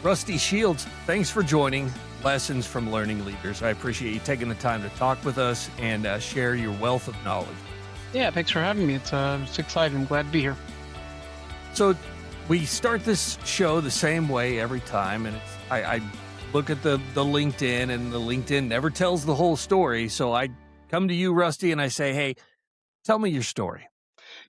Rusty Shields, thanks for joining Lessons from Learning Leaders. I appreciate you taking the time to talk with us and share your wealth of knowledge. Yeah, thanks for having me. It's exciting. I'm glad to be here. So, we start this show the same way every time, and I look at the LinkedIn, and the LinkedIn never tells the whole story. So I come to you, Rusty, and I say, "Hey, tell me your story."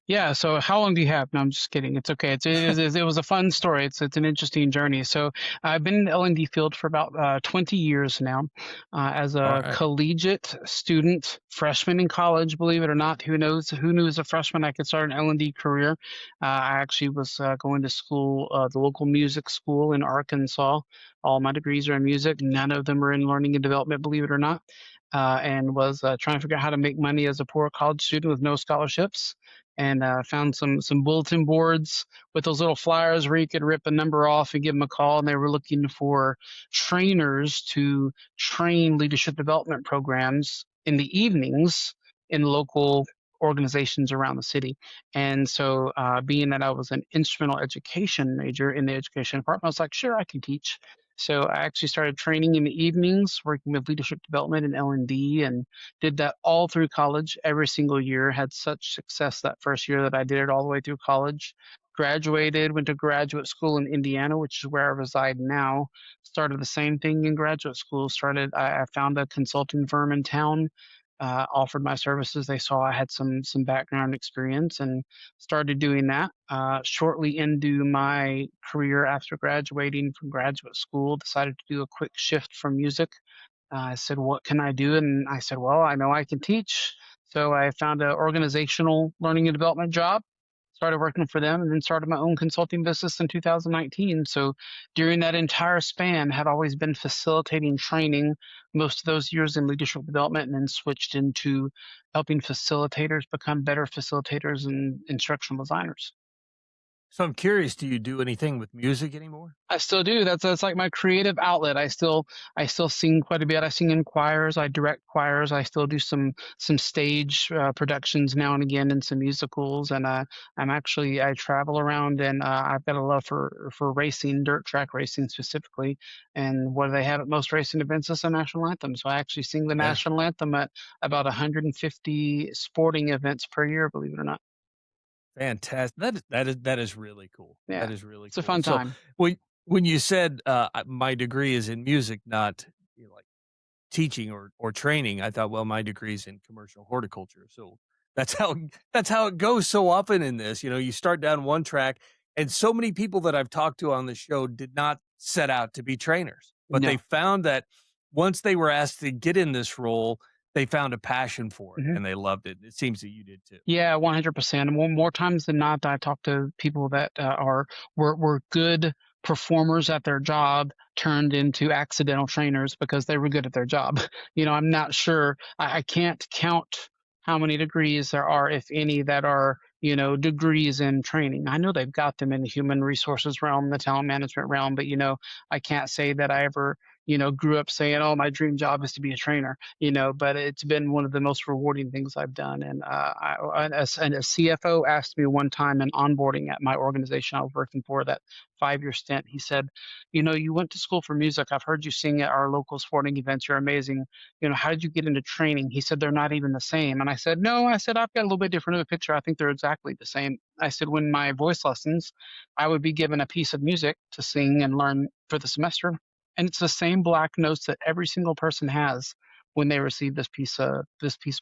Yeah. So, how long do you have? No, I'm just kidding. It's okay. It was a fun story. It's an interesting journey. So, I've been in the L&D field for about 20 years now, as All a right. collegiate student, freshman in college. Believe it or not, who knows? Who knew as a freshman I could start an L&D career? I actually was going to school, the local music school in Arkansas. All my degrees are in music. None of them are in learning and development. Believe it or not. And was trying to figure out how to make money as a poor college student with no scholarships, and found some bulletin boards with those little flyers where you could rip a number off and give them a call. And they were looking for trainers to train leadership development programs in the evenings in local organizations around the city. And so, being that I was an instrumental education major in the education department, I was like, sure, I can teach. So I actually started training in the evenings, working with leadership development and L&D, and did that all through college every single year. Had such success that first year that I did it all the way through college. Graduated, went to graduate school in Indiana, which is where I reside now. Started the same thing in graduate school. I found a consulting firm in town, offered my services. They saw I had some background experience and started doing that. Shortly into my career after graduating from graduate school, decided to do a quick shift from music. I said, "What can I do?" And I said, "Well, I know I can teach." So I found an organizational learning and development job, started working for them, and then started my own consulting business in 2019. So during that entire span, had always been facilitating training, most of those years in leadership development, and then switched into helping facilitators become better facilitators and instructional designers. So I'm curious, do you do anything with music anymore? I still do. That's like my creative outlet. I still sing quite a bit. I sing in choirs. I direct choirs. I still do some stage productions now and again and some musicals. And I travel around, and I've got a love for racing, dirt track racing specifically. And what do they have at most racing events is a national anthem. So I actually sing the Yeah. national anthem at about 150 sporting events per year. Believe it or not. Fantastic. That is really cool. Yeah, That is really it's a cool. fun So time. when you said my degree is in music, not like teaching or training, I thought, well, my degree is in commercial horticulture. So that's how that's how it goes so often in this. You start down one track, and so many people that I've talked to on the show did not set out to be trainers, but they No. found that once they were asked to get in this role, they found a passion for it Mhm. and they loved it. It seems that you did too. Yeah, 100%. And more times than not, I talk to people that were good performers at their job turned into accidental trainers because they were good at their job. I'm not sure. I can't count how many degrees there are, if any, that are degrees in training. I know they've got them in the human resources realm, the talent management realm, but I can't say that I ever grew up saying, "Oh, my dream job is to be a trainer." But it's been one of the most rewarding things I've done. And a CFO asked me one time in onboarding at my organization I was working for, that 5-year stint. He said, "You went to school for music. I've heard you sing at our local sporting events. You're amazing. How did you get into training?" He said, "They're not even the same." And I said, "No," I said, "I've got a little bit different of a picture. I think they're exactly the same." I said, "When my voice lessons, I would be given a piece of music to sing and learn for the semester. And it's the same black notes that every single person has when they receive this piece of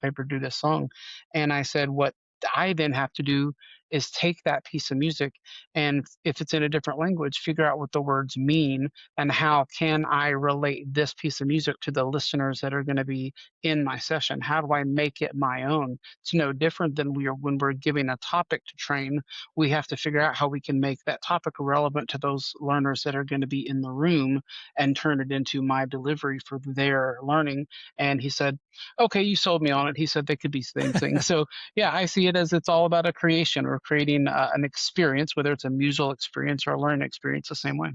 paper to do this song." And I said, "What I then have to do is take that piece of music, and if it's in a different language, figure out what the words mean, and how can I relate this piece of music to the listeners that are going to be in my session? How do I make it my own?" It's no different than when we're giving a topic to train. We have to figure out how we can make that topic relevant to those learners that are going to be in the room, and turn it into my delivery for their learning. And he said, "Okay, you sold me on it." He said they could be the same thing. So yeah, I see it as it's all about a creation or creating an experience, whether it's a musical experience or a learning experience, the same way.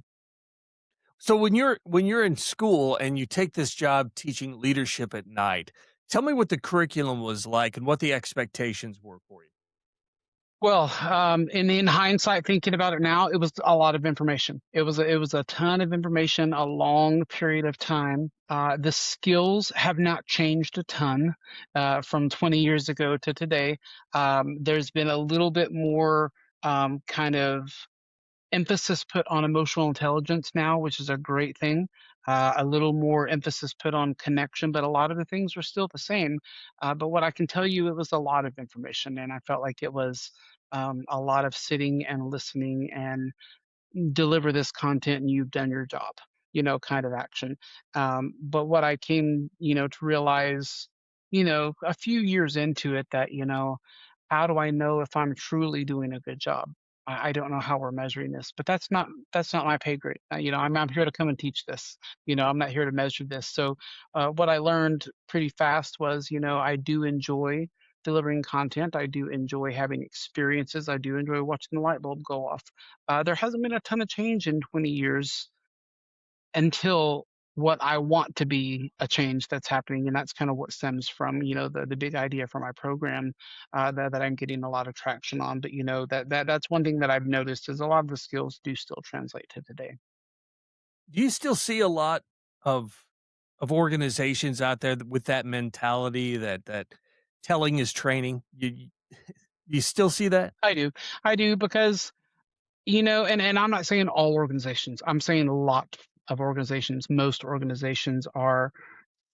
So when you're in school and you take this job teaching leadership at night, tell me what the curriculum was like and what the expectations were for you. Well, in hindsight, thinking about it now, it was a lot of information. It was a ton of information, a long period of time. The skills have not changed a ton from 20 years ago to today. There's been a little bit more kind of emphasis put on emotional intelligence now, which is a great thing. A little more emphasis put on connection, but a lot of the things were still the same. But what I can tell you, it was a lot of information, and I felt like it was a lot of sitting and listening and deliver this content and you've done your job, kind of action. But what I came, to realize, a few years into it that, how do I know if I'm truly doing a good job? I don't know how we're measuring this, but that's not my pay grade. I'm here to come and teach this. I'm not here to measure this. So, what I learned pretty fast was, I do enjoy delivering content. I do enjoy having experiences. I do enjoy watching the light bulb go off. There hasn't been a ton of change in 20 years until what I want to be a change that's happening, and that's kind of what stems from, the big idea for my program, that I'm getting a lot of traction on. But, that's one thing that I've noticed is a lot of the skills do still translate to today. Do you still see a lot of organizations out there with that mentality that telling is training? You still see that? I do. I do because, and I'm not saying all organizations. I'm saying a lot of organizations, most organizations are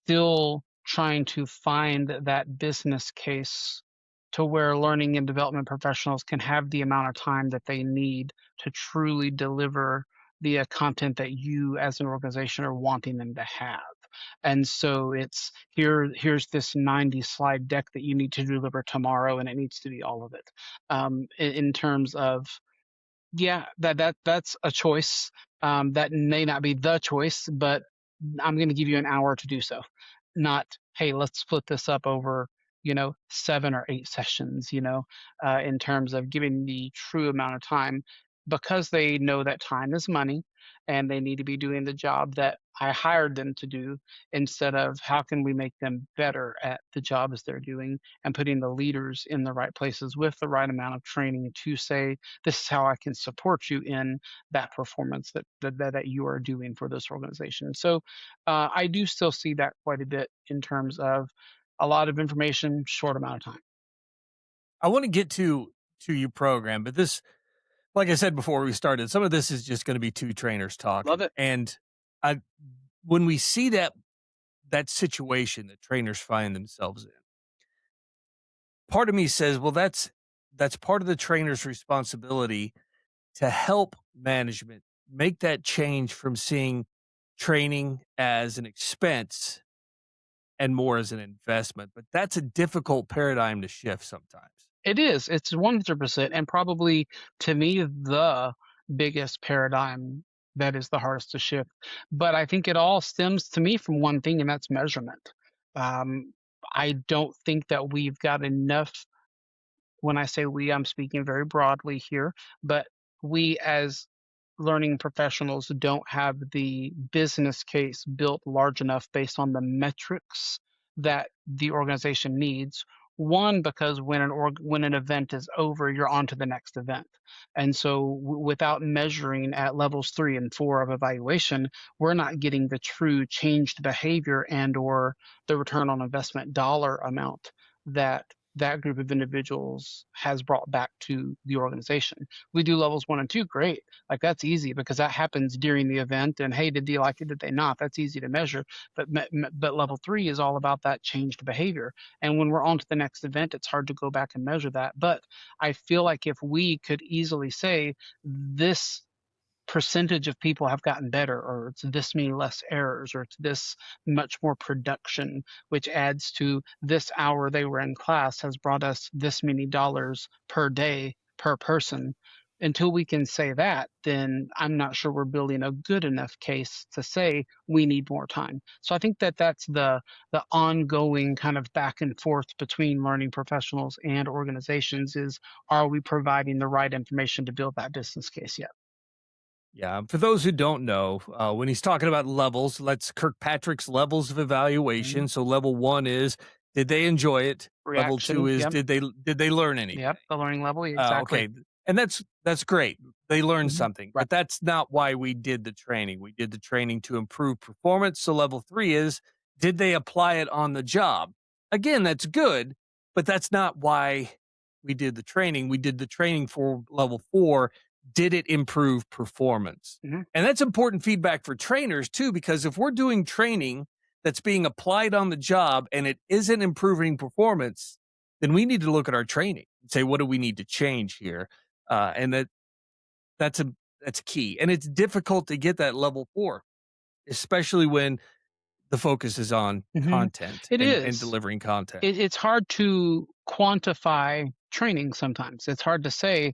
still trying to find that business case to where learning and development professionals can have the amount of time that they need to truly deliver the content that you as an organization are wanting them to have. And so it's here's this 90 slide deck that you need to deliver tomorrow, and it needs to be all of it. In terms of, yeah, that's a choice. That may not be the choice, but I'm gonna give you an hour to do so. Not, "Hey, let's split this up over, 7 or 8 sessions," in terms of giving the true amount of time because they know that time is money and they need to be doing the job that I hired them to do instead of how can we make them better at the jobs they're doing and putting the leaders in the right places with the right amount of training to say, "This is how I can support you in that performance that you are doing for this organization." So, I do still see that quite a bit in terms of a lot of information, short amount of time. I want to get to your program, but this, like I said before we started, some of this is just going to be two trainers Love talking. it. And I when we see that situation that trainers find themselves in, part of me says, well, that's part of the trainer's responsibility to help management make that change from seeing training as an expense and more as an investment. But that's a difficult paradigm to shift sometimes. It is. It's 100% and probably, to me, the biggest paradigm that is the hardest to shift. But I think it all stems to me from one thing, and that's measurement. Um, I don't think that we've got enough. When I say we, I'm speaking very broadly here, but we as learning professionals don't have the business case built large enough based on the metrics that the organization needs. One, because when an event is over, you're on to the next event. And so without measuring at levels 3 and 4 of evaluation, we're not getting the true changed behavior and or the return on investment dollar amount that that group of individuals has brought back to the organization. We do levels 1 and 2, great. Like, that's easy because that happens during the event, and, "Hey, did they like it? Did they not?" That's easy to measure, but level 3 is all about that changed behavior, and when we're on to the next event, it's hard to go back and measure that, but I feel like if we could easily say, "This percentage of people have gotten better," or it's this many less errors, or it's this much more production, which adds to this hour they were in class has brought us this many dollars per day per person. Until we can say that, then I'm not sure we're building a good enough case to say we need more time. So I think that that's the ongoing kind of back and forth between learning professionals and organizations is, are we providing the right information to build that business case yet? Yeah, for those who don't know, when he's talking about levels, that's Kirkpatrick's levels of evaluation. So level 1 is did they enjoy it? Level 2 Reaction, is yep, did they learn anything? yep, the learning level, exactly. Okay, and that's great. They learned Mhm. something, Right. but that's not why we did the training. We did the training to improve performance. So level 3 is, did they apply it on the job? Again, that's good, but that's not why we did the training. We did the training for level 4. Did it improve performance? Mhm, And that's important feedback for trainers too, because if we're doing training that's being applied on the job and it isn't improving performance, then we need to look at our training and say, what do we need to change here? And that's a that's key. And it's difficult to get that level 4, especially when the focus is on mhm. content It and is. delivering content. It's hard to quantify training sometimes. It's hard to say,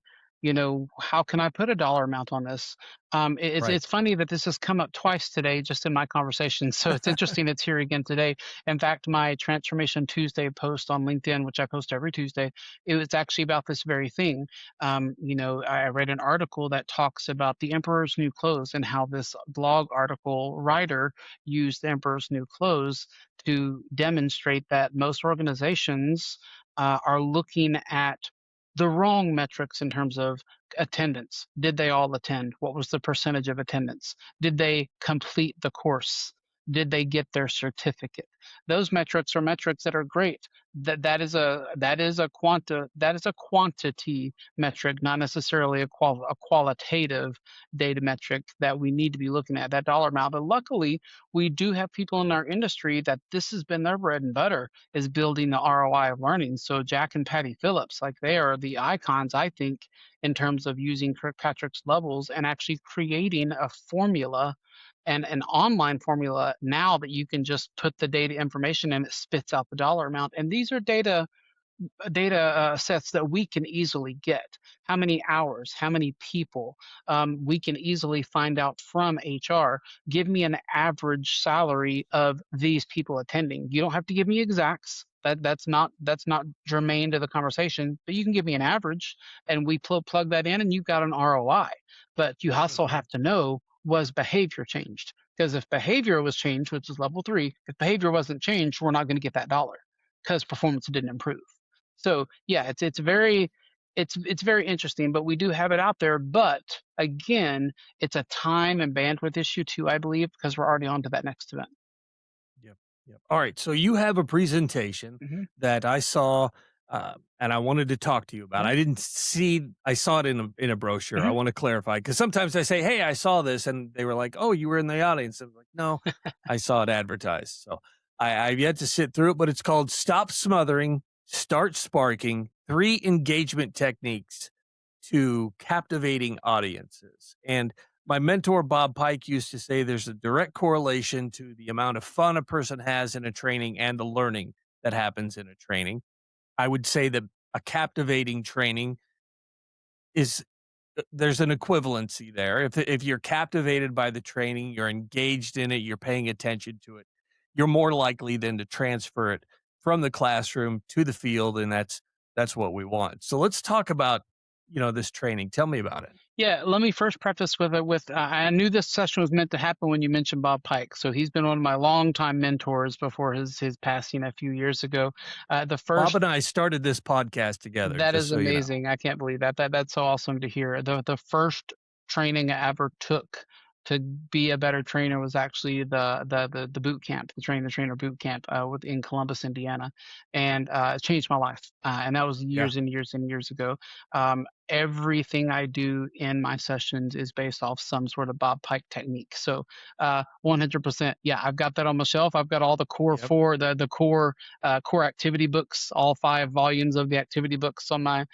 how can I put a dollar amount on this? Right. It's funny that this has come up twice today just in my conversation. So it's interesting it's here again today. In fact, my Transformation Tuesday post on LinkedIn, which I post every Tuesday, it was actually about this very thing. I read an article that talks about the Emperor's New Clothes and how this blog article writer used the Emperor's New Clothes to demonstrate that most organizations are looking at the wrong metrics in terms of attendance. Did they all attend? What was the percentage of attendance? Did they complete the course? Did they get their certificate? Those metrics are metrics that are great. That is a quantity metric, not necessarily a qualitative data metric that we need to be looking at, that dollar amount. But luckily, we do have people in our industry that this has been their bread and butter, is building the ROI of learning. So Jack and Patty Phillips, like, they are the icons, I think, in terms of using Kirkpatrick's levels and actually creating a formula and an online formula now that you can just put the data information and it spits out the dollar amount. And these are data sets that we can easily get. How many hours, how many people, we can easily find out from HR. Give me an average salary of these people attending. You don't have to give me exacts. That's not germane to the conversation, but you can give me an average, and we plug that in, and you've got an ROI. But you also Mhm. have to know, was behavior changed? Because if behavior was changed, which is level 3, if behavior wasn't changed, we're not going to get that dollar because performance didn't improve. So yeah, it's very interesting, but we do have it out there. But again, it's a time and bandwidth issue too, I believe, because we're already on to that next event. Yep, yep. Alright, so you have a presentation Mhm, that I saw, and I wanted to talk to you about. mhm, I saw it in a brochure. I mhm. wanna clarify because sometimes I say, "Hey, I saw this," and they were like, "Oh, you were in the audience." I'm like, "No, I saw it advertised." So, I've yet to sit through it, but it's called "Stop Smothering, Start Sparking: 3 Engagement Techniques to Captivating Audiences." And my mentor, Bob Pike, used to say there's a direct correlation to the amount of fun a person has in a training and the learning that happens in a training. I would say that a captivating training is there's an equivalency there. If you're captivated by the training, you're engaged in it, you're paying attention to it, you're more likely than to transfer it from the classroom to the field, and that's what we want. So let's talk about, this training. Tell me about it. Yeah, let me first preface with I knew this session was meant to happen when you mentioned Bob Pike. So he's been one of my longtime mentors before his passing a few years ago. The Bob first and I started this podcast together, That just is so you know. amazing. I can't believe that. That's so awesome to hear. The first training I ever took to be a better trainer was actually the boot camp, the train the trainer boot camp in Columbus, Indiana, and it changed my life. And that was Yeah. years and years and years ago. Everything I do in my sessions is based off some sort of Bob Pike technique. So 100%, yeah, I've got that on my shelf. I've got all the Yep. core activity books, all 5 volumes of the activity books on my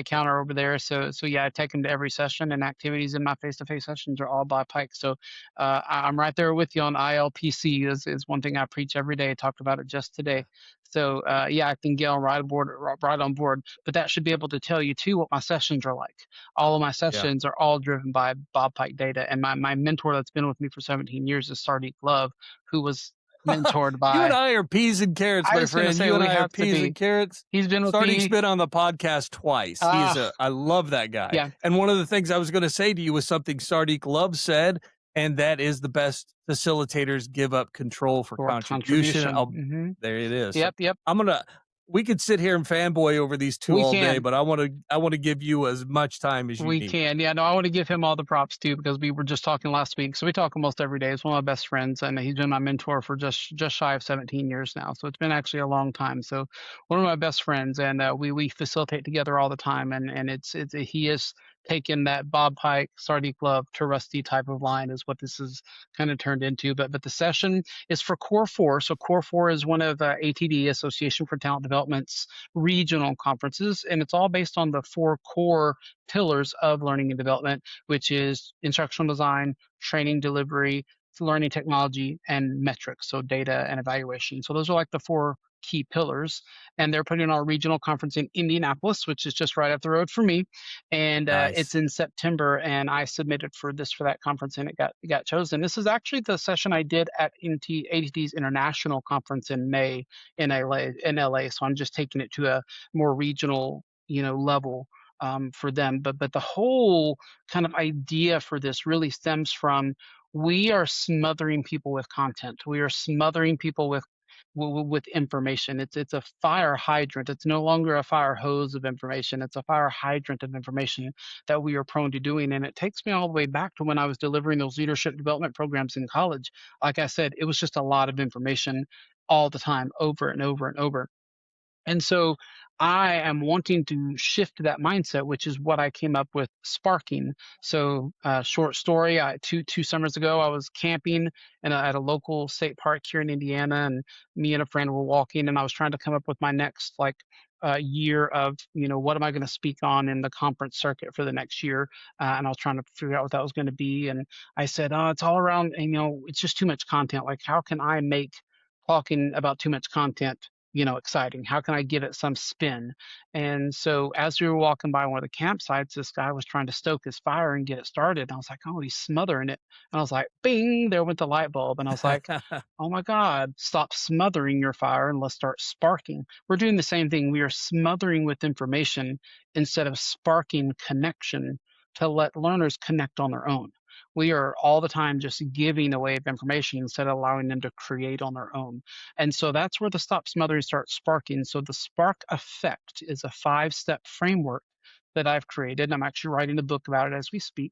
counter over there. So yeah, I take them to every session, and activities in my face-to-face sessions are all by Pike. So I'm right there with you on ILPC. Is one thing I preach every day. I talked about it just Yeah. today. So yeah, I can get on right on board. But that should be able to tell you too what my sessions are like. All of my Yeah. sessions are all driven by Bob Pike data, and my mentor that's been with me for 17 years is Sardeep Love, who was mentored You and by. I are peas and carrots, I my was gonna friend. say You and we I are have to peas and be. carrots. He's been with Sardik's me. been on the podcast twice. Ah, I love that guy. yeah. And one of the things I was going to say to you was something Sardik Love said, And that is the best facilitators give up control for for contribution. contribution. There it is. So Yep, yep. I'm gonna we could sit here and fanboy over these 2 We all day, can. but I wanna give you as much time as you We need. can. Yeah, no, I want to give him all the props too because we were just talking last week. So we talk almost every day. He's one of my best friends, and he's been my mentor for just shy of 17 years now. So it's been actually a long time. So one of my best friends, and we facilitate together all the time. And it's he is taken that Bob Pike Sardine Glove to Rusty type of line is what this is kind of turned into. But the session is for Core Four. So Core Four is one of ATD Association for Talent Development's regional conferences, and it's all based on the four core pillars of learning and development, which is instructional design, training delivery, learning technology, and metrics, so data and evaluation. So those are like the four key pillars. And they're putting on a regional conference in Indianapolis, which is just right up the road for me. And it's Nice. in September, and I submitted for that conference, and it got chosen. This is actually the session I did at ATT's International Conference in May in LA. So I'm just taking it to a more regional, level for them. But the whole kind of idea for this really stems from we are smothering people with content. We are smothering people with information. It's a fire hydrant. It's no longer a fire hose of information. It's a fire hydrant of information that we are prone to doing. And it takes me all the way back to when I was delivering those leadership development programs in college. Like I said, it was just a lot of information all the time, over and over and over. And so I am wanting to shift that mindset, which is what I came up with sparking. So, short story: two summers ago, I was camping at a local state park here in Indiana, and me and a friend were walking, and I was trying to come up with my next year of what am I going to speak on in the conference circuit for the next year, and I was trying to figure out what that was going to be, and I said, oh, it's all around, it's just too much content. Like, how can I make talking about too much content exciting? How can I give it some spin? And so as we were walking by one of the campsites, this guy was trying to stoke his fire and get it started. And I was like, oh, he's smothering it. And I was like, bing, there went the light bulb. And I was like, oh my God, stop smothering your fire and let's start sparking. We're doing the same thing. We are smothering with information instead of sparking connection to let learners connect on their own. We are all the time just giving away information instead of allowing them to create on their own. And so that's where the stop smothering starts sparking. So the spark effect is a 5-step framework that I've created. I'm actually writing a book about it as we speak.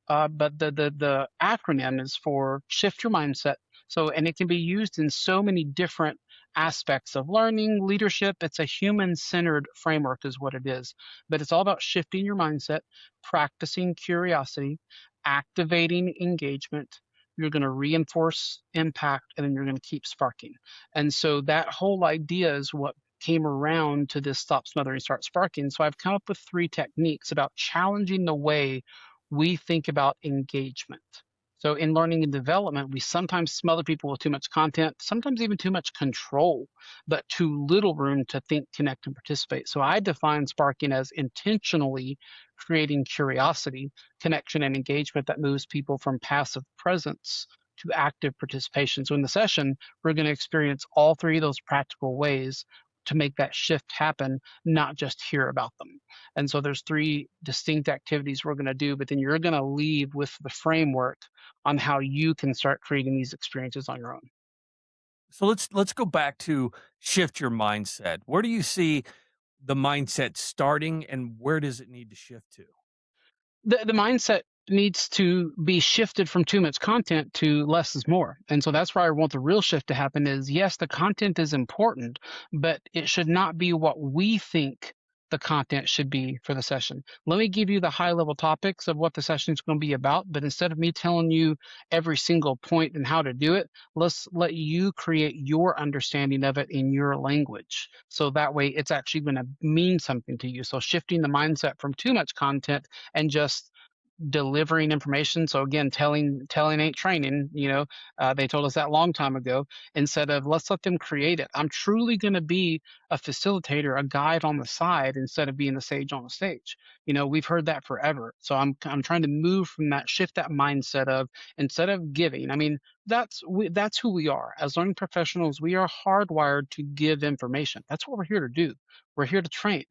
But the acronym is for shift your mindset. So, and it can be used in so many different aspects of learning, leadership. It's a human-centered framework, is what it is. But it's all about shifting your mindset, practicing curiosity, activating engagement. You're going to reinforce impact, and then you're going to keep sparking. And so that whole idea is what came around to this stop smothering, start sparking. So I've come up with 3 techniques about challenging the way we think about engagement. So in learning and development, we sometimes smother people with too much content, sometimes even too much control, but too little room to think, connect, and participate. So I define sparking as intentionally creating curiosity, connection, and engagement that moves people from passive presence to active participation. So in the session, we're going to experience all 3 of those practical ways to make that shift happen, not just hear about them. And so there's 3 distinct activities we're going to do, but then you're going to leave with the framework on how you can start creating these experiences on your own. So let's go back to shift your mindset. Where do you see the mindset starting and where does it need to shift to? The mindset needs to be shifted from too much content to less is more. And so that's where I want the real shift to happen is yes, the content is important, but it should not be what we think the content should be for the session. Let me give you the high level topics of what the session is going to be about, but instead of me telling you every single point and how to do it, let's let you create your understanding of it in your language. So that way it's actually going to mean something to you. So shifting the mindset from too much content and just delivering information. So again, telling ain't training. They told us that long time ago. Instead of let's let them create it. I'm truly going to be a facilitator, a guide on the side instead of being the sage on the stage. We've heard that forever. So I'm trying to move from that, shift that mindset of instead of giving. I mean, that's who we are as learning professionals. We are hardwired to give information. That's what we're here to do. We're here to train,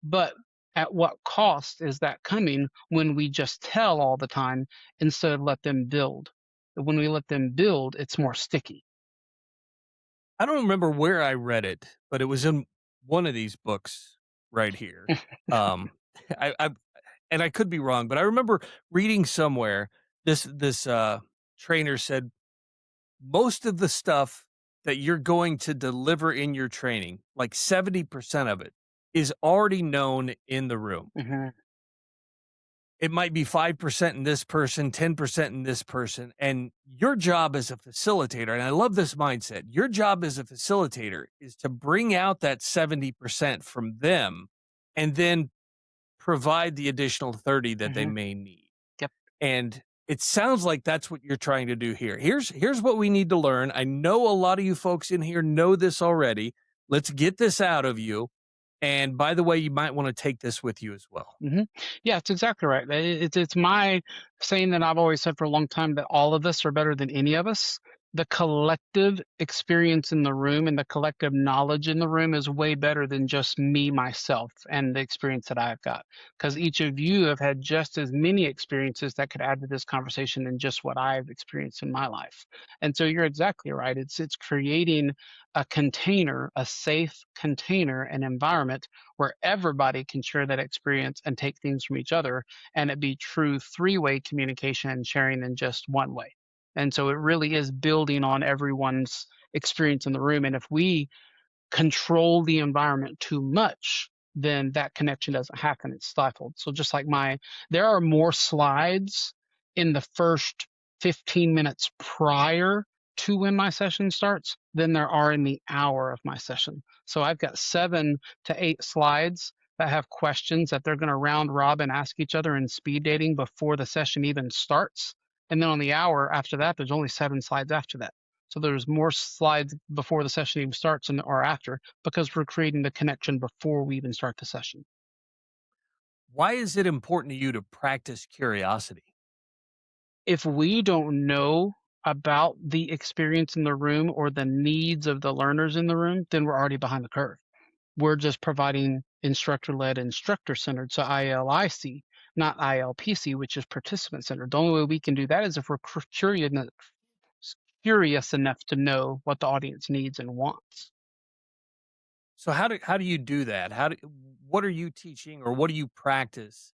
but at what cost is that coming when we just tell all the time instead of let them build? When we let them build, it's more sticky. I don't remember where I read it, but it was in one of these books right here. Um, I and I could be wrong, but I remember reading somewhere this trainer said most of the stuff that you're going to deliver in your training, like 70% of it, is already known in the room. Mhm, It might be 5% in this person, 10% in this person. And your job as a facilitator, and I love this mindset, your job as a facilitator is to bring out that 70% from them and then provide the additional 30 that they mhm. may need. Yep. And it sounds like that's what you're trying to do here. Here's what we need to learn. I know a lot of you folks in here know this already. Let's get this out of you. And by the way, you might want to take this with you as well. Mhm. Yeah, it's exactly right. It's my saying that I've always said for a long time that all of us are better than any of us. The collective experience in the room and the collective knowledge in the room is way better than just me, myself, and the experience that I've got. Because each of you have had just as many experiences that could add to this conversation than just what I've experienced in my life. And so you're exactly right. It's creating a container, a safe container, an environment where everybody can share that experience and take things from each other and it be true three-way communication and sharing than just one way. And so it really is building on everyone's experience in the room. And if we control the environment too much, then that connection doesn't happen. It's stifled. So just like there are more slides in the first 15 minutes prior to when my session starts than there are in the hour of my session. So I've got 7 to 8 slides that have questions that they're going to round robin ask each other in speed dating before the session even starts. And then on the hour after that, there's only 7 slides after that. So there's more slides before the session even starts and or after because we're creating the connection before we even start the session. Why is it important to you to practice curiosity? If we don't know about the experience in the room or the needs of the learners in the room, then we're already behind the curve. We're just providing instructor led, instructor centered. So ILIC, not ILPC, which is participant centered. The only way we can do that is if we're curious enough to know what the audience needs and wants. So how do you do that? What are you teaching or what do you practice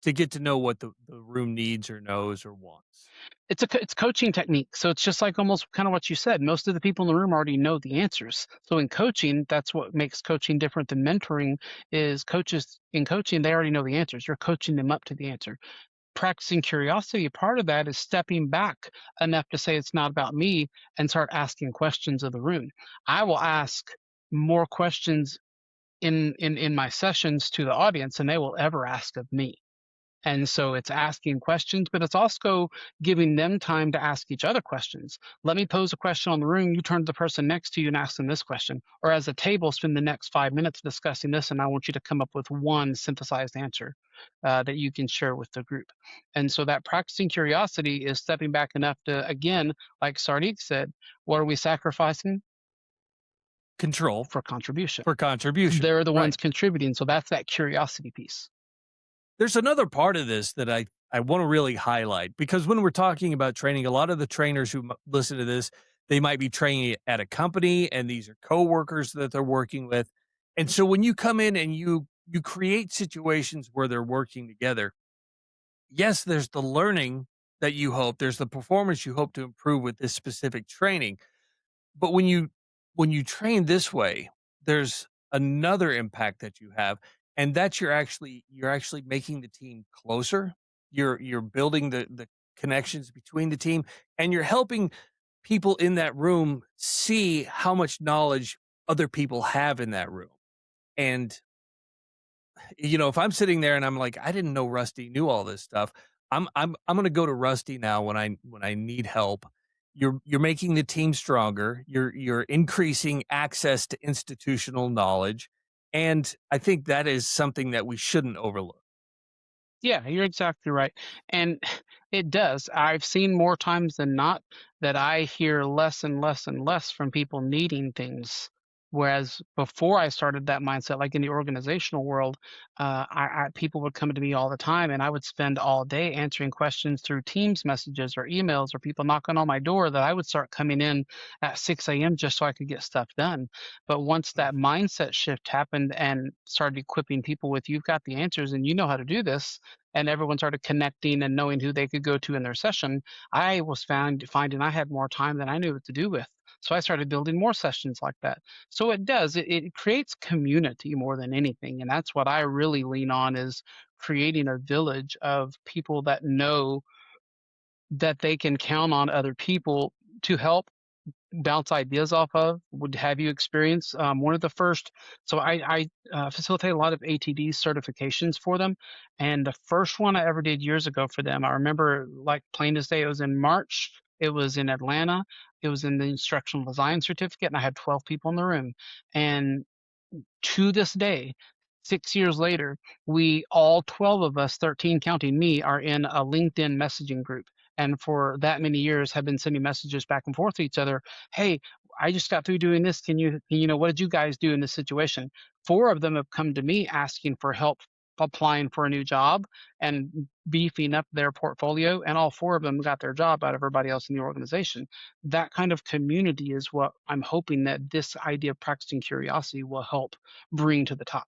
to get to know what the room needs or knows or wants? It's coaching technique, so it's just like almost kinda what you said, most of the people in the room already know the answers. So in coaching, that's what makes coaching different than mentoring is coaches in coaching, they already know the answers, you're coaching them up to the answer. Practicing curiosity, part of that is stepping back enough to say it's not about me and start asking questions of the room. I will ask more questions in my sessions to the audience than they will ever ask of me. And so it's asking questions, but it's also giving them time to ask each other questions. Let me pose a question on the room. You turn to the person next to you and ask them this question. Or as a table, spend the next 5 minutes discussing this, and I want you to come up with one synthesized answer that you can share with the group. And so that practicing curiosity is stepping back enough to, again, like Sardik said, what are we sacrificing Control for contribution? for contribution. They're the ones Right. contributing. So that's that curiosity piece. There's another part of this that I want to really highlight because when we're talking about training, a lot of the trainers who listen to this, they might be training at a company and these are coworkers that they're working with. And so when you come in and you create situations where they're working together, yes, there's the learning that you hope, there's the performance you hope to improve with this specific training. But when you train this way, there's another impact that you have, and that's you're actually making the team closer. You're building the connections between the team, and you're helping people in that room see how much knowledge other people have in that room. And if I'm sitting there and I'm like, I didn't know Rusty knew all this stuff. I'm gonna go to Rusty now when I need help. You're making the team stronger. You're increasing access to institutional knowledge. And I think that is something that we shouldn't overlook. Yeah, you're exactly right. And it does. I've seen more times than not that I hear less and less and less from people needing things Whereas before I started that mindset, like in the organizational world, people would come to me all the time, and I would spend all day answering questions through Teams messages or emails or people knocking on my door that I would start coming in at 6 a.m. just so I could get stuff done. But once that Mhm. mindset shift happened and started equipping people with, you've got the answers and you know how to do this, and everyone started connecting and knowing who they could go to in their session, I was finding I had more time than I knew what to do with. So I started building more sessions like that. So it does. It creates community more than anything, and that's what I really lean on is creating a village of people that know that they can count on other people to help bounce ideas off of. Would have you experienced one of the first? So I facilitate a lot of ATD certifications for them, and the first one I ever did years ago for them, I remember like plain as day. It was in March. It was in Atlanta. It was in the instructional design certificate, and I had 12 people in the room. And to this day, 6 years later, we all 12 of us, 13 counting me, are in a LinkedIn messaging group, and for that many years have been sending messages back and forth to each other. "Hey, I just got through doing this. What did you guys do in this situation?" 4 of them have come to me asking for help applying for a new job and beefing up their portfolio, and all 4 of them got their job out of everybody else in the organization. That kind of community is what I'm hoping that this idea of practicing curiosity will help bring to the top.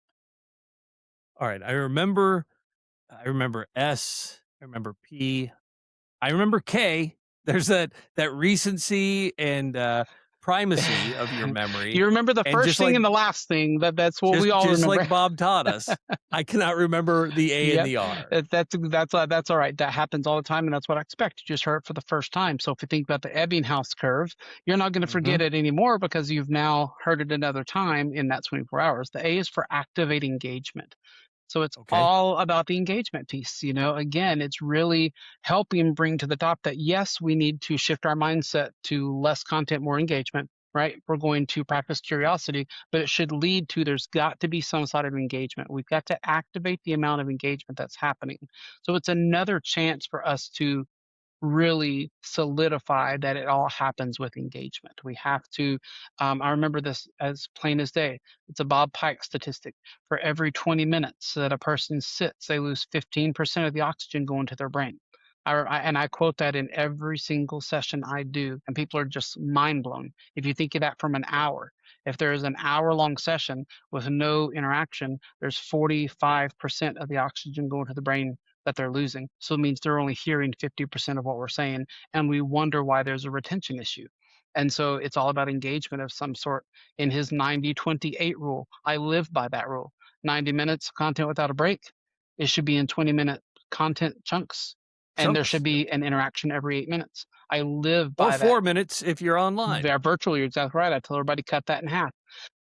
All right, I remember S, I remember P, I remember K. There's that recency and, primacy of your memory, You remember the and first thing and the last thing, that's what we just all just remember. like Bob taught us, I cannot remember the A and Yep. the R. That's all right. That happens all the time, and that's what I expect. You just heard it for the first time. So if you think about the Ebbinghaus curve, you're not gonna forget Mhm. it anymore because you've now heard it another time in that 24 hours. The A is for activate engagement. So it's Okay. all about the engagement piece. Again, it's really helping bring to the top that yes, we need to shift our mindset to less content, more engagement, right? We're going to practice curiosity, but it should lead to there's got to be some sort of engagement. We've got to activate the amount of engagement that's happening. So it's another chance for us to really solidify that it all happens with engagement. We have to, I remember this as plain as day. It's a Bob Pike statistic. For every 20 minutes that a person sits, they lose 15% of the oxygen going to their brain. And I quote that in every single session I do, and people are just mind blown. If you think of that from an hour, if there is an hour long session with no interaction, there's 45% of the oxygen going to the brain that they're losing. So it means they're only hearing 50% of what we're saying, and we wonder why there's a retention issue. And so it's all about engagement of some sort. In his 90-28 rule, I live by that rule. 90 minutes content without a break. It should be in 20-minute content chunks, and there should Chunks, yep. be an interaction every 8 minutes. I live Or by that. 4 minutes if you're online. Virtually, you're exactly right. I tell everybody cut that in half.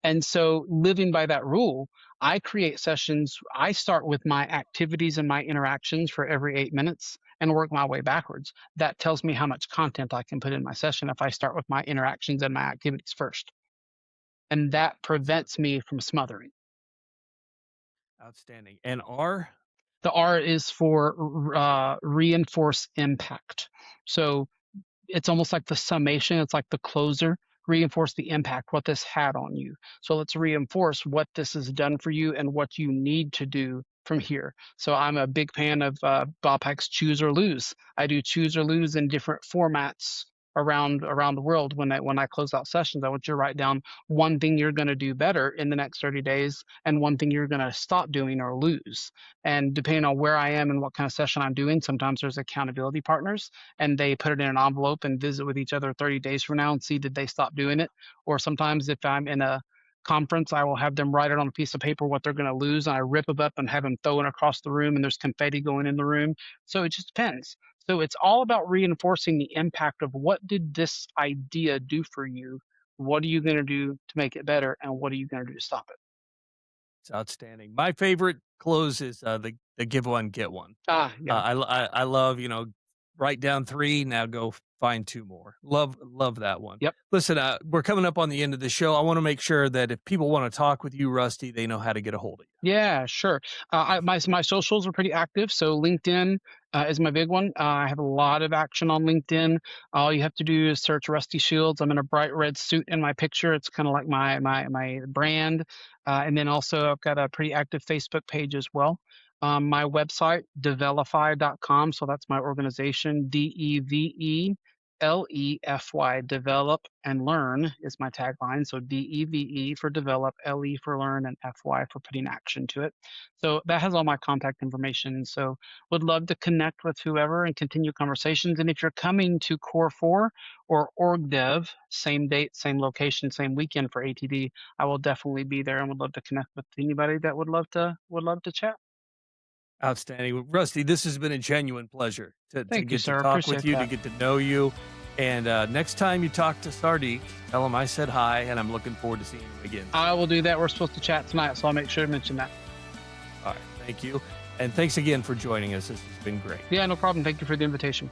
And so living by that rule, I create sessions. I start with my activities and my interactions for every 8 minutes and work my way backwards. That tells me how much content I can put in my session if I start with my interactions and my activities first. And that Excellent. prevents me from smothering. Outstanding. And R? The R is for reinforce impact. So it's almost like the summation, it's like the closer. Reinforce the impact, what this had on you. So let's reinforce what this has done for you and what you need to do from here. So I'm a big fan of Bob Heck's Choose or Lose. I do Choose or Lose in different formats around the world. When I close out sessions, I want you to write down one thing you're going to do better in the next 30 days and one thing you're going to stop doing or lose. And depending on where I am and what kind of session I'm doing, sometimes there's accountability partners and they put it in an envelope and visit with each other 30 days from now and see did they stop doing it. Or sometimes if I'm in a conference, I will have them write it on a piece of paper what they're going to lose, and I rip it up and have them throw it across the room, and there's confetti going in the room. So it just depends. So it's all about reinforcing the impact of what did this idea do for you? What are you going to do to make it better? And what are you going to do to stop it? It's outstanding. My favorite close is, the give one, get one. Ah, yeah. I love, write down 3, now go find 2 more. Love that one. Yep. Listen, we're coming up on the end of the show. I wanna make sure that if people wanna talk with you, Rusty, they know how to get a hold of you. Yeah, sure. My socials are pretty active. So LinkedIn is my big one. I have a lot of action on LinkedIn. All you have to do is search Rusty Shields. I'm in a bright red suit in my picture. It's kind of like my brand. And then also I've got a pretty active Facebook page as well. My website, developfy.com. So that's my organization, DEVELEFY, develop and learn is my tagline. So DEVE for develop, LE for learn, and FY for putting action to it. So that has all my contact information. So would love to connect with whoever and continue conversations. And if you're coming to Core 4 or Org Dev, same date, same location, same weekend for ATD, I will definitely be there and would love to connect with anybody that would love to chat. Outstanding. Well, Rusty, this has been a genuine pleasure to Thank you, get to sir. talk with Appreciate you, to that. get to know you. And next time you talk to Sardik, tell him I said hi, and I'm looking forward to seeing him again. I will do that. We're supposed to chat tonight, so I'll make sure to mention that. All right. Thank you. And thanks again for joining us. This has been great. Yeah, no problem. Thank you for the invitation.